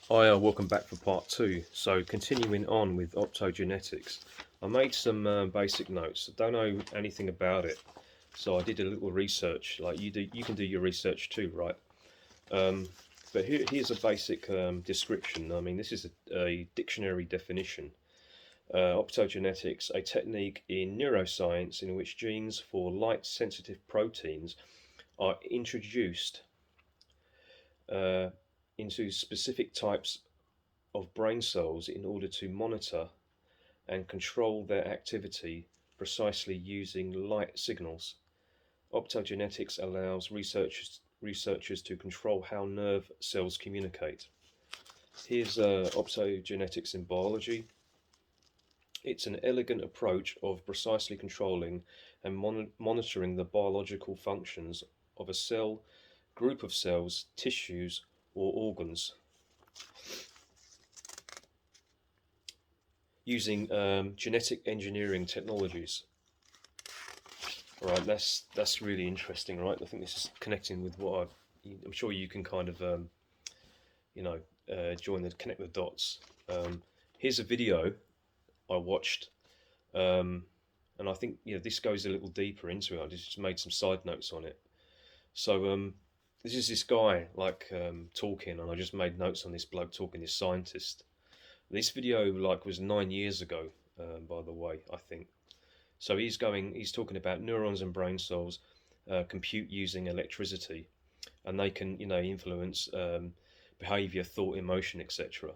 Hi, welcome back for part two. So continuing on with optogenetics, I made some basic notes. I don't know anything about it, so I did a little research. Like you do, you can do your research too, right? Um, but here's a basic description. I mean, this is a dictionary definition. Optogenetics, a technique in neuroscience in which genes for light-sensitive proteins are introduced uh, into specific types of brain cells in order to monitor and control their activity precisely using light signals. Optogenetics allows researchers to control how nerve cells communicate. Here's optogenetics in biology. It's an elegant approach of precisely controlling and monitoring the biological functions of a cell, group of cells, tissues, or organs using genetic engineering technologies. All right, that's really interesting, right? I think this is connecting with what I'm sure you can kind of you know connect the dots. Here's a video I watched, um, and I think this goes a little deeper into it. I just made some side notes on it. So this is this guy like talking, and I just made notes on this bloke talking, this scientist. This video like was 9 years ago, by the way, I think. So he's talking about neurons and brain cells compute using electricity, and they can, influence behavior, thought, emotion, etc.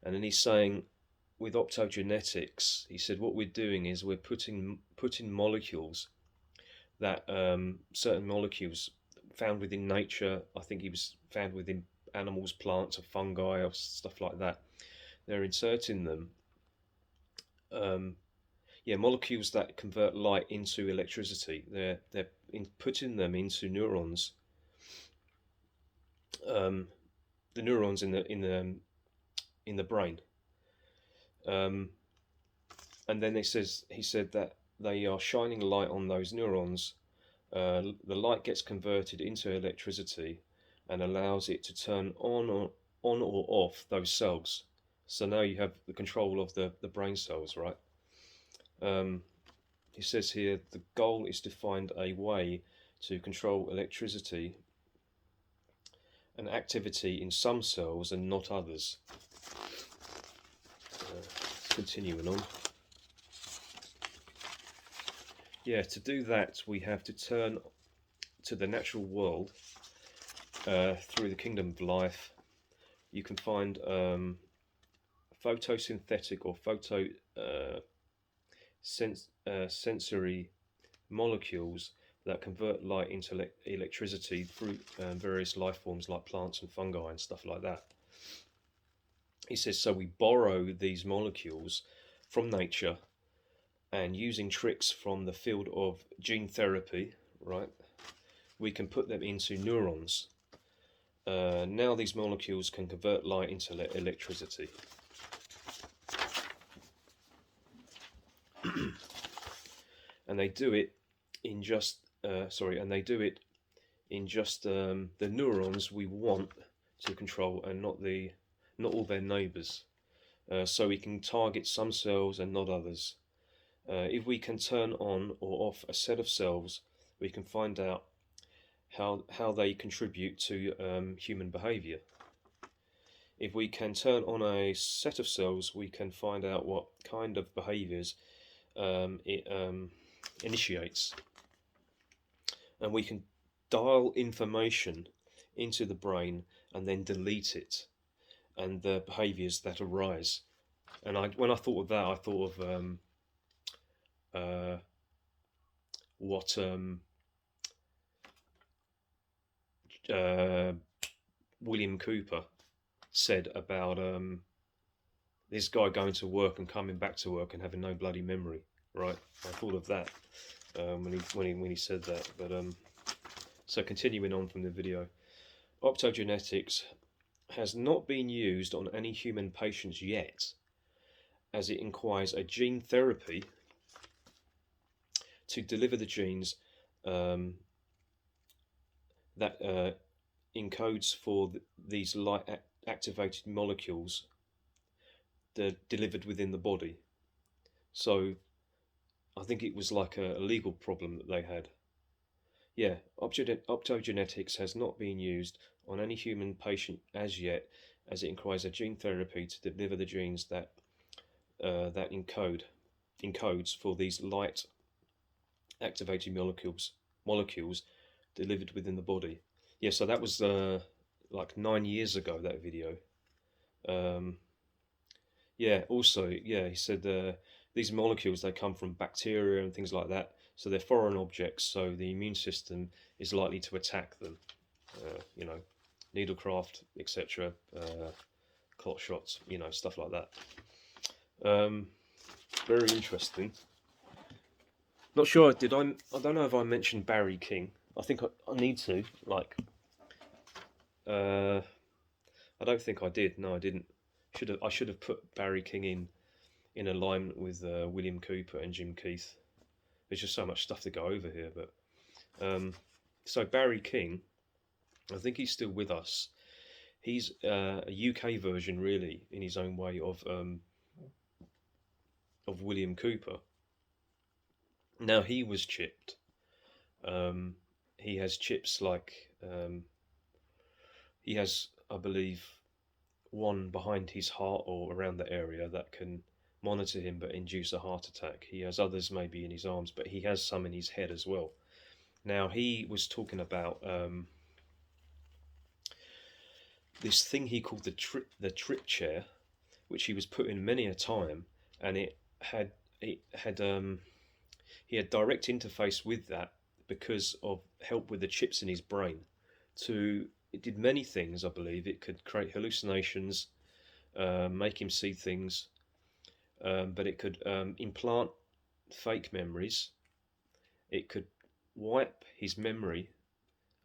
And then he's saying, with optogenetics, he said what we're doing is we're putting molecules that certain molecules found within nature. I think he was found within animals, plants, or fungi, or stuff like that. They're inserting them. Um, yeah, molecules that convert light into electricity. They're putting them into neurons. Um, the neurons in the brain. Um, and then he said that they are shining light on those neurons. The light gets converted into electricity and allows it to turn on or off those cells. So now you have the control of the brain cells, right? Um, he says here the goal is to find a way to control electricity and activity in some cells and not others. Continuing on. Yeah, to do that, we have to turn to the natural world through the kingdom of life. You can find photosynthetic or sensory molecules that convert light into electricity through various life forms like plants and fungi and stuff like that. He says, so we borrow these molecules from nature and using tricks from the field of gene therapy, right, we can put them into neurons. Now these molecules can convert light into electricity. And they do it in just the neurons we want to control, and not all their neighbors. So we can target some cells and not others. If we can turn on or off a set of cells, we can find out how they contribute to human behavior. If we can turn on a set of cells, we can find out what kind of behaviors it initiates. And we can dial information into the brain and then delete it and the behaviors that arise. And when I thought of that, I thought of uh, what uh, William Cooper said about this guy going to work and coming back to work and having no bloody memory. Right, I thought of that when he said that. But so continuing on from the video, optogenetics has not been used on any human patients yet, as it requires a gene therapy to deliver the genes that encodes for these light activated molecules delivered within the body. So I think it was like a legal problem that they had. Yeah, optogenetics has not been used on any human patient as yet, as it requires a gene therapy to deliver the genes that encodes for these light activated molecules delivered within the body. Yeah, so that was like 9 years ago, that video. Um, yeah, also, yeah, he said these molecules, they come from bacteria and things like that, so they're foreign objects, so the immune system is likely to attack them. You know, needlecraft, etc., clot shots, you know, stuff like that. Very interesting. Not sure, did I don't know if I mentioned Barry King. I think I need to, like, I don't think I did. No, I didn't. I should have put Barry King in alignment with William Cooper and Jim Keith. There's just so much stuff to go over here, but so Barry King, I think he's still with us. He's a UK version, really, in his own way, of William Cooper. Now he was chipped. He has chips like he has, I believe, one behind his heart or around the area that can monitor him but induce a heart attack. He has others maybe in his arms, but he has some in his head as well. Now he was talking about this thing he called the trip chair, which he was put in many a time, and he had direct interface with that because of help with the chips in his brain. It did many things, I believe. It could create hallucinations, make him see things, but it could implant fake memories. It could wipe his memory,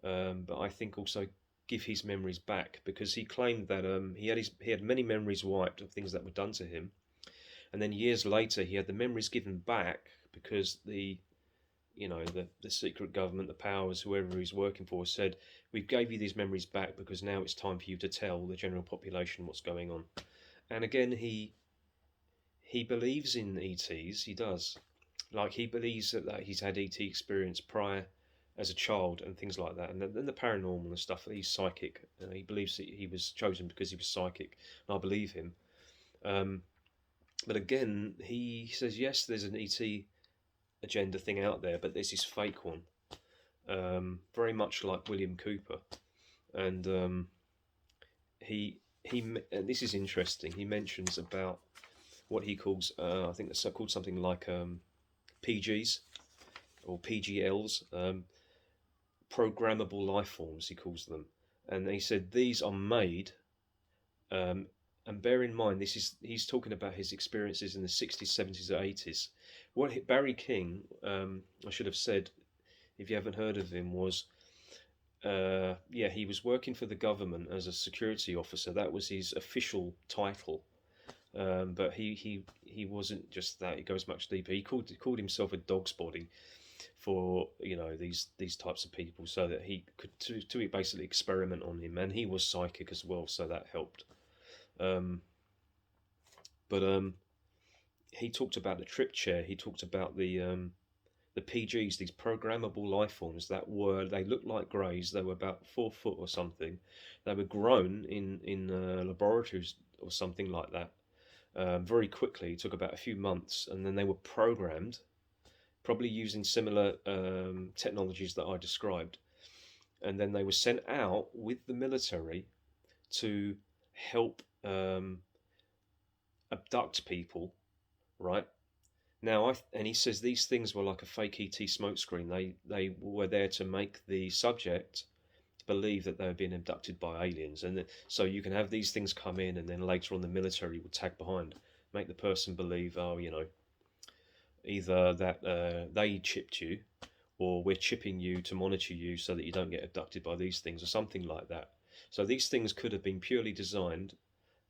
but I think also give his memories back, because he claimed that he had many memories wiped of things that were done to him, and then years later he had the memories given back because the secret government, the powers, whoever he's working for, said, we gave you these memories back because now it's time for you to tell the general population what's going on. And again, he believes in ETs. He does. Like, he believes that he's had ET experience prior as a child and things like that. And then the paranormal and stuff, he's psychic. And he believes that he was chosen because he was psychic. And I believe him. But again, he says, yes, there's an ET agenda thing out there, but there's this fake one, very much like William Cooper. And and this is interesting, he mentions about what he calls, I think that's called something like PGs or PGLs, programmable life forms, he calls them. And he said these are made, and bear in mind, he's talking about his experiences in the 60s, 70s, or 80s. What Barry King, I should have said, if you haven't heard of him, was he was working for the government as a security officer. That was his official title. But he wasn't just that. It goes much deeper. He called himself a dog's body for these types of people, so that he could to basically experiment on him. And he was psychic as well, so that helped. He talked about the trip chair. He talked about the PGs, these programmable life forms they looked like greys. They were about 4 foot or something. They were grown in laboratories or something like that very quickly. It took about a few months, and then they were programmed, probably using similar technologies that I described. And then they were sent out with the military to help abduct people, right? Now, and he says these things were like a fake ET smokescreen. They were there to make the subject believe that they were being abducted by aliens, and so you can have these things come in, and then later on the military will tag behind, make the person believe, either that they chipped you, or we're chipping you to monitor you so that you don't get abducted by these things, or something like that. So these things could have been purely designed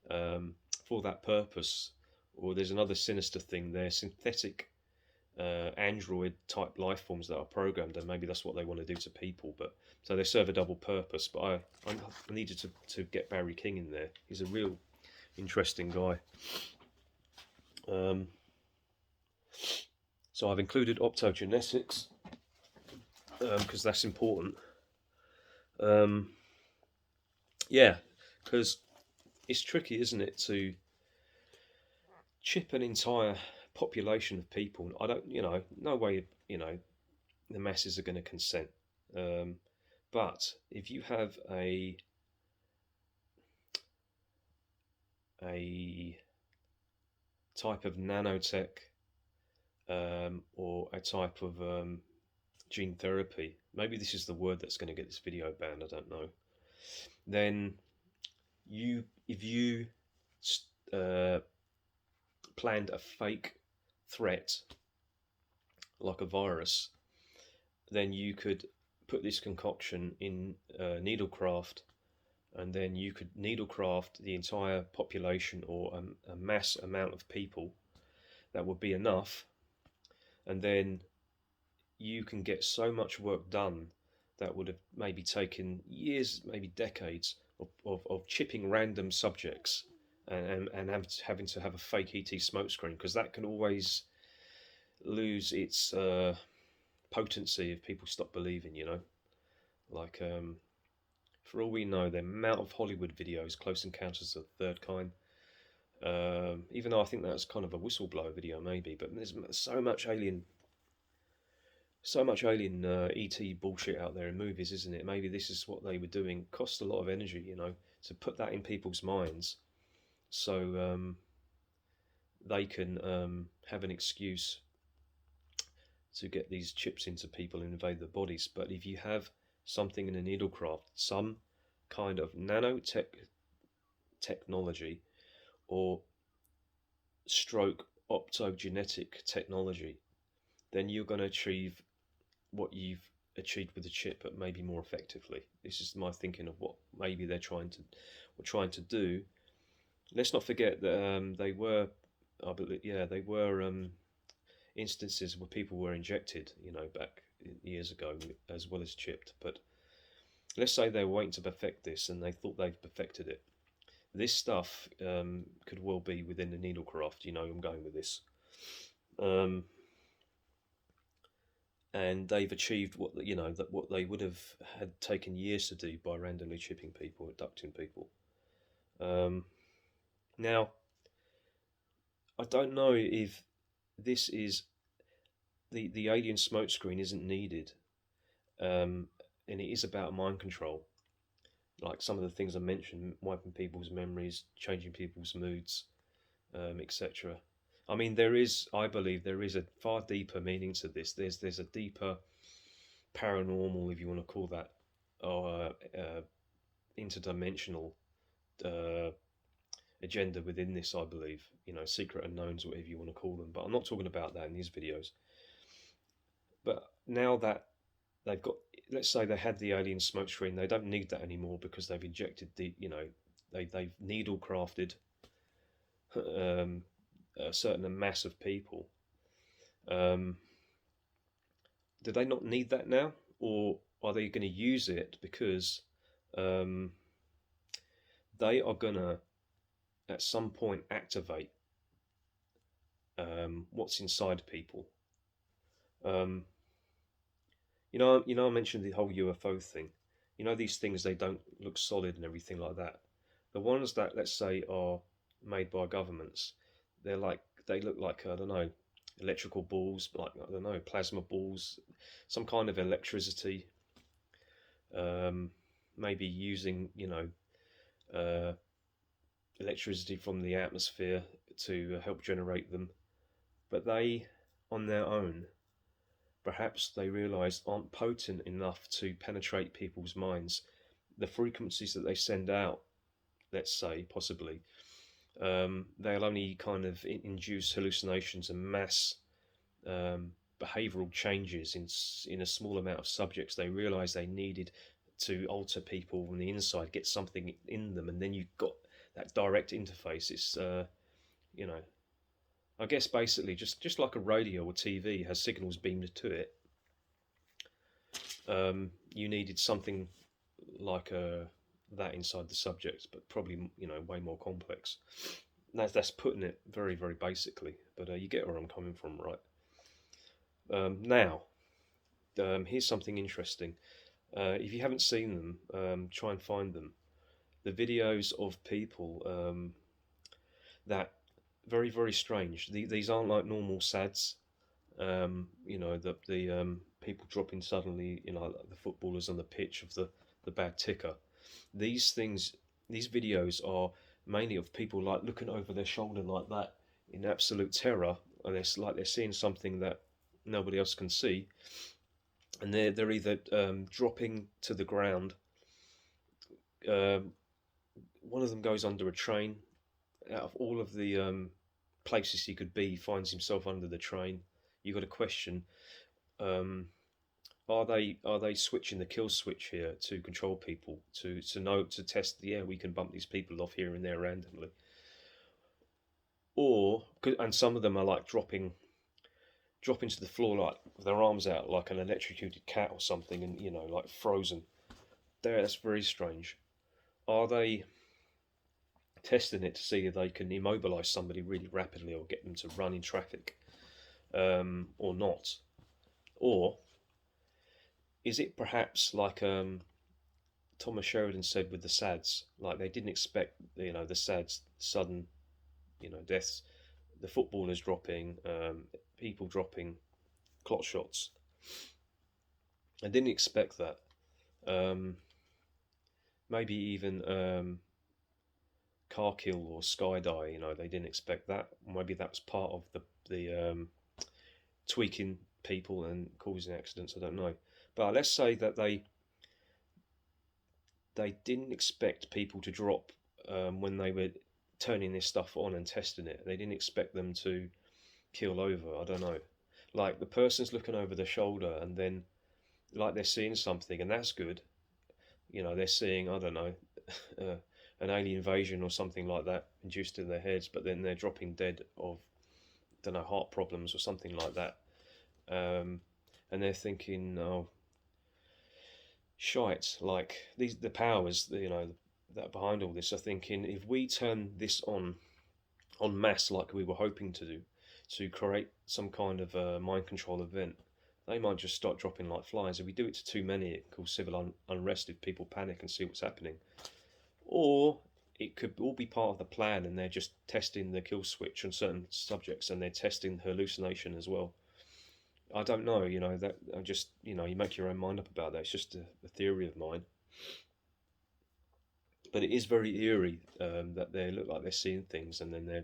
for that purpose. Or there's another sinister thing there, synthetic android type life forms that are programmed, and maybe that's what they want to do to people. But So they serve a double purpose. But I needed to get Barry King in there. He's a real interesting guy. So I've included optogenetics because that's important. Yeah, because it's tricky, isn't it, to chip an entire population of people. I don't, no way, the masses are going to consent. But if you have a type of nanotech or a type of gene therapy, maybe this is the word that's going to get this video banned, I don't know, then if you planned a fake threat like a virus, then you could put this concoction in needlecraft, and then you could needlecraft the entire population or a mass amount of people. That would be enough, and then you can get so much work done that would have maybe taken years, maybe decades of chipping random subjects and having to have a fake ET smokescreen, because that can always lose its potency if people stop believing, like for all we know, the amount of Hollywood videos, Close Encounters of the Third Kind, even though I think that's kind of a whistleblower video maybe, but there's so much alien ET bullshit out there in movies, isn't it? Maybe this is what they were doing. Cost a lot of energy, to put that in people's minds, so they can have an excuse to get these chips into people and invade their bodies. But if you have something in a needlecraft, some kind of technology or stroke optogenetic technology, then you're going to achieve what you've achieved with the chip, but maybe more effectively. This is my thinking of what maybe they're trying to do. Let's not forget that they were instances where people were injected, back years ago, as well as chipped. But let's say they were waiting to perfect this, and they thought they've perfected it. This stuff could well be within the needlecraft. I'm going with this. And they've achieved what they would have had taken years to do by randomly chipping people, abducting people. Now, I don't know if this is the alien smokescreen isn't needed, and it is about mind control, like some of the things I mentioned, wiping people's memories, changing people's moods, etc. I mean, I believe there is a far deeper meaning to this. There's a deeper paranormal, if you want to call that, or interdimensional agenda within this, I believe. Secret unknowns, whatever you want to call them. But I'm not talking about that in these videos. But now that they've got, let's say they had the alien smokescreen, they don't need that anymore because they've injected they've needle crafted a certain mass of people. Do they not need that now, or are they going to use it because they are going to at some point activate what's inside people? I mentioned the whole UFO thing. These things, they don't look solid and everything like that. The ones that, let's say, are made by governments, they look like, I don't know, electrical balls, like, I don't know, plasma balls, some kind of electricity, maybe using electricity from the atmosphere to help generate them. But they, on their own, perhaps they realise, aren't potent enough to penetrate people's minds. The frequencies that they send out, let's say, possibly, they'll only kind of induce hallucinations and mass behavioural changes in a small amount of subjects. They realise they needed to alter people from the inside, get something in them, and then you've got that direct interface. It's I guess basically just like a radio or TV has signals beamed to it. you needed something like that inside the subject, but probably way more complex. That's putting it very very basically, but you get where I'm coming from, right? Now, here's something interesting. If you haven't seen them, try and find them. The videos of people that very very strange. These aren't like normal SADs. The people dropping suddenly, like the footballers on the pitch of the bad ticker. These things, these videos are mainly of people like looking over their shoulder like that in absolute terror, and it's like they're seeing something that nobody else can see, and they're either dropping to the ground. Um, One of them goes under a train. Out of all of the places he could be, he finds himself under the train. You got to question: um, are they switching the kill switch here to control people to know to test? Yeah, we can bump these people off here and there randomly, or and some of them are like dropping to the floor like with their arms out like an electrocuted cat or something, and like frozen. There, that's very strange. Are they testing it to see if they can immobilize somebody really rapidly or get them to run in traffic, or not? Or is it perhaps like Thomas Sheridan said with the SADs, like they didn't expect the SADs sudden deaths, the footballers dropping, people dropping clot shots. I didn't expect that. Um, Maybe even car kill or skydive. They didn't expect that. Maybe that was part of the tweaking people and causing accidents. I don't know. But let's say that they didn't expect people to drop when they were turning this stuff on and testing it. They didn't expect them to keel over. I don't know. Like the person's looking over their shoulder and then like they're seeing something, and that's good. They're seeing, I don't know, uh, an alien invasion or something like that induced in their heads, but then they're dropping dead of, I don't know, heart problems or something like that. Um, and they're thinking, oh, shite, like the powers, that are behind all this are thinking if we turn this on mass like we were hoping to do, to create some kind of mind control event, they might just start dropping like flies. If we do it to too many, it can cause civil unrest if people panic and see what's happening. Or it could all be part of the plan and they're just testing the kill switch on certain subjects and they're testing hallucination as well. I don't know, that I just, you make your own mind up about that. It's just a theory of mine. But it is very eerie that they look like they're seeing things and then their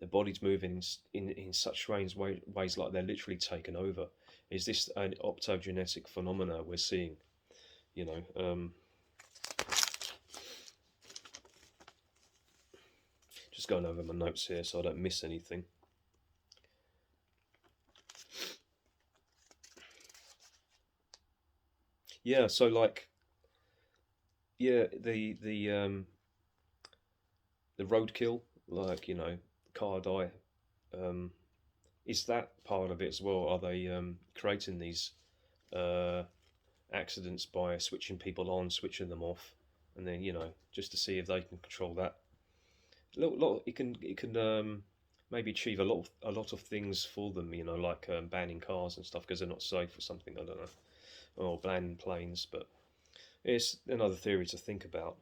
bodies moving in such strange ways, like they're literally taken over. Is this an optogenetic phenomena we're seeing? You know, just going over my notes here so I don't miss anything. Yeah, so like, yeah, the roadkill, like car die. Um, is that part of it as well? Are they creating these uh, accidents by switching people on, switching them off, and then just to see if they can control that? It can maybe achieve a lot of things for them. Like banning cars and stuff because they're not safe or something. I don't know, or banning planes, but it's another theory to think about.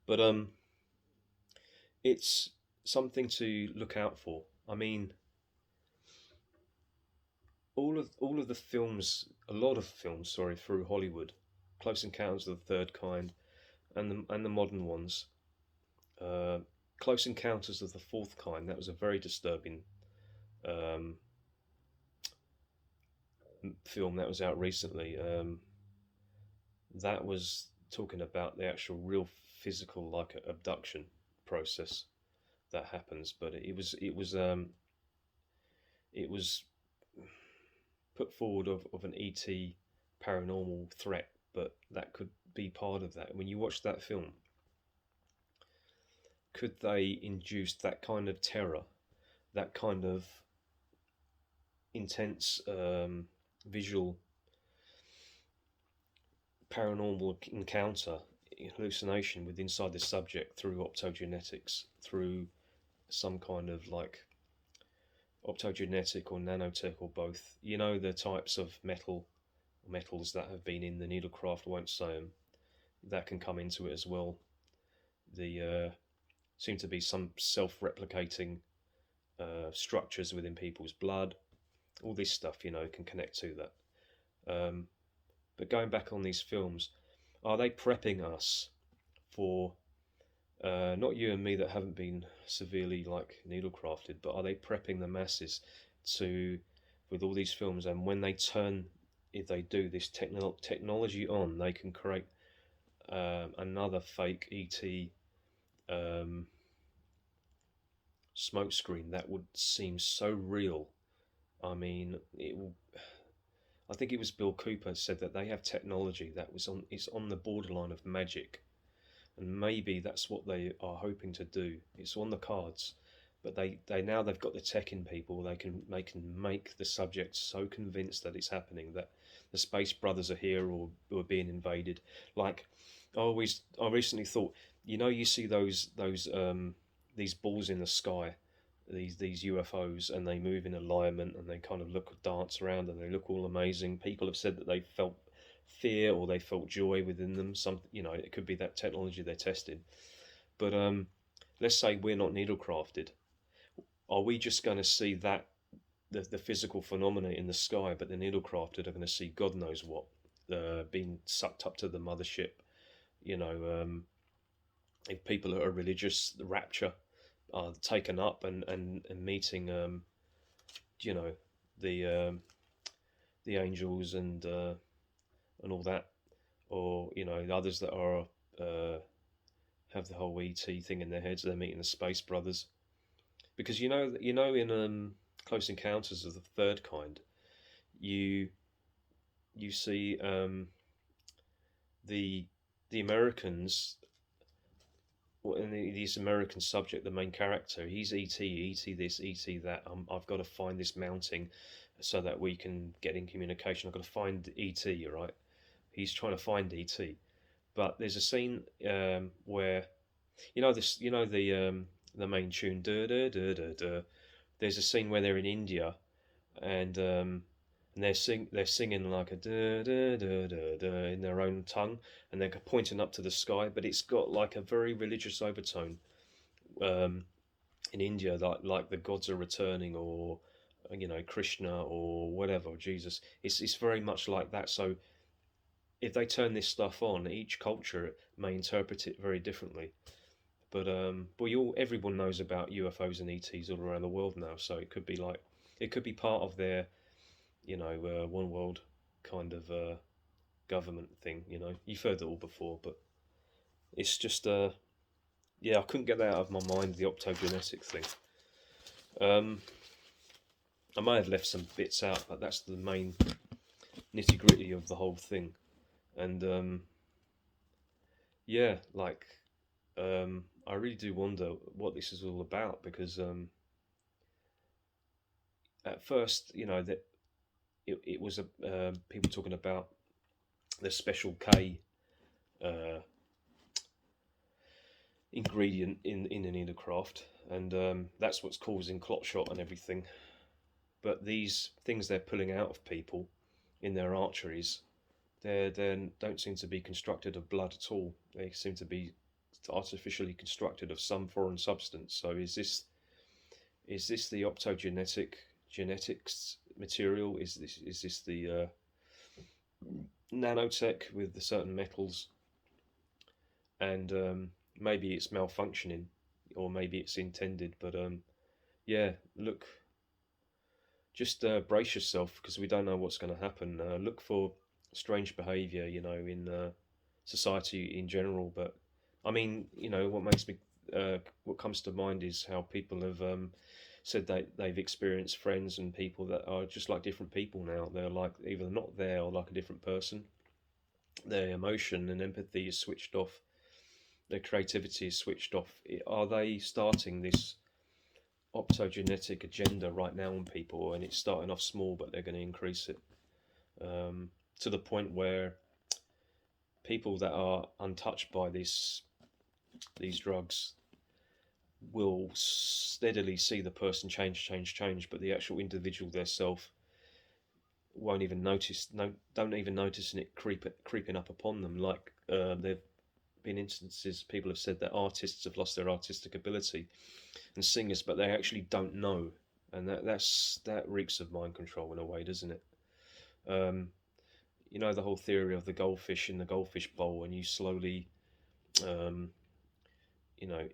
But it's something to look out for. I mean, all of the films, a lot of films, sorry, through Hollywood, Close Encounters of the Third Kind, and the modern ones. Uh, Close Encounters of the Fourth Kind. That was a very disturbing um, film that was out recently. That was talking about the actual real physical like abduction process that happens, but it was put forward of an ET paranormal threat, but that could be part of that. When you watch that film, could they induce that kind of terror, that kind of intense visual? paranormal encounter, hallucination with inside the subject through optogenetics, through some kind of like optogenetic or nanotech or both. You know, the types of metals that have been in the needlecraft, I won't say them, that can come into it as well. The seem to be some self-replicating structures within people's blood. All this stuff, can connect to that. But going back on these films, are they prepping us for not you and me that haven't been severely like needlecrafted, but are they prepping the masses to, with all these films, and when they turn, if they do this technology on, they can create another fake ET smokescreen that would seem so real. I mean, it will. I think it was Bill Cooper said that they have technology that is on the borderline of magic, and maybe that's what they are hoping to do. It's on the cards, but they've got the tech in people. They can make the subject so convinced that it's happening, that the Space Brothers are here or are being invaded. Like I recently thought, you see these balls in the sky, these UFOs, and they move in alignment and they kind of dance around and they look all amazing. People have said that they felt fear or they felt joy within them. It could be that technology they're testing. But let's say we're not needlecrafted. Are we just going to see that the physical phenomena in the sky, but the needlecrafted are going to see God knows what, being sucked up to the mothership? If people are religious, the rapture, are taken up and meeting, you know, the the angels and all that, or the others that are have the whole ET thing in their heads. They're meeting the Space Brothers, because in Close Encounters of the Third Kind, you see the Americans. Well, and this American subject, the main character, he's ET this, ET that. I've got to find this mounting so that we can get in communication. I've got to find ET, right? He's trying to find ET, but there's a scene where the main tune, duh, duh, duh, duh, duh. There's a scene where they're in India, and they're singing like a da da da da da in their own tongue, and they're pointing up to the sky, but it's got like a very religious overtone. In India, like the gods are returning, or Krishna or whatever, Jesus. It's very much like that. So if they turn this stuff on, each culture may interpret it very differently. But everyone knows about UFOs and ETs all around the world now, so it could be part of their one world kind of government thing. You've heard it all before, but it's just yeah, I couldn't get that out of my mind, the optogenetic thing. I may have left some bits out, but that's the main nitty gritty of the whole thing. And yeah, like I really do wonder what this is all about, because at first, that it was people talking about the special K ingredient in an needlecraft, and that's what's causing clot shot and everything. But these things they're pulling out of people in their arteries, they don't seem to be constructed of blood at all. They seem to be artificially constructed of some foreign substance. So is this the genetics material? Is this the nanotech with the certain metals? And maybe it's malfunctioning, or maybe it's intended. But yeah, look, just brace yourself, because we don't know what's going to happen. Look for strange behaviour, in society in general. But I mean, what comes to mind is how people have said that they've experienced friends and people that are just like different people now. They're like either not there or like a different person. Their emotion and empathy is switched off. Their creativity is switched off. Are they starting this optogenetic agenda right now on people? And it's starting off small, but they're going to increase it to the point where people that are untouched by these drugs will steadily see the person change, but the actual individual, their self, won't even notice. No, don't even notice it creeping up upon them. Like there've been instances people have said that artists have lost their artistic ability, and singers, but they actually don't know, and that reeks of mind control in a way, doesn't it? Um, you know the whole theory of the goldfish in the goldfish bowl, and you slowly um,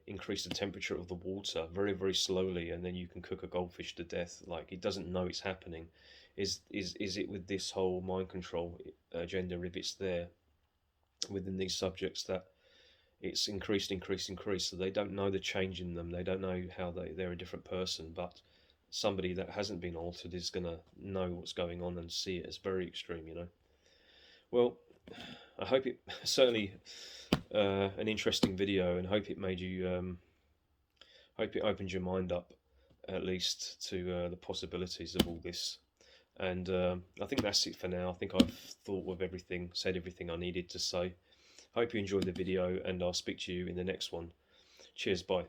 increase the temperature of the water very, very slowly, and then you can cook a goldfish to death. Like, it doesn't know it's happening. Is it with this whole mind control agenda, if it's there within these subjects, that it's increase, so they don't know the change in them, they don't know how they're a different person, but somebody that hasn't been altered is going to know what's going on and see it as very extreme, Well, I hope it certainly an interesting video, and hope it made you hope it opened your mind up at least to the possibilities of all this. And I think that's it for now. I think I've thought of everything, said everything I needed to say. Hope you enjoyed the video, and I'll speak to you in the next one. Cheers, bye.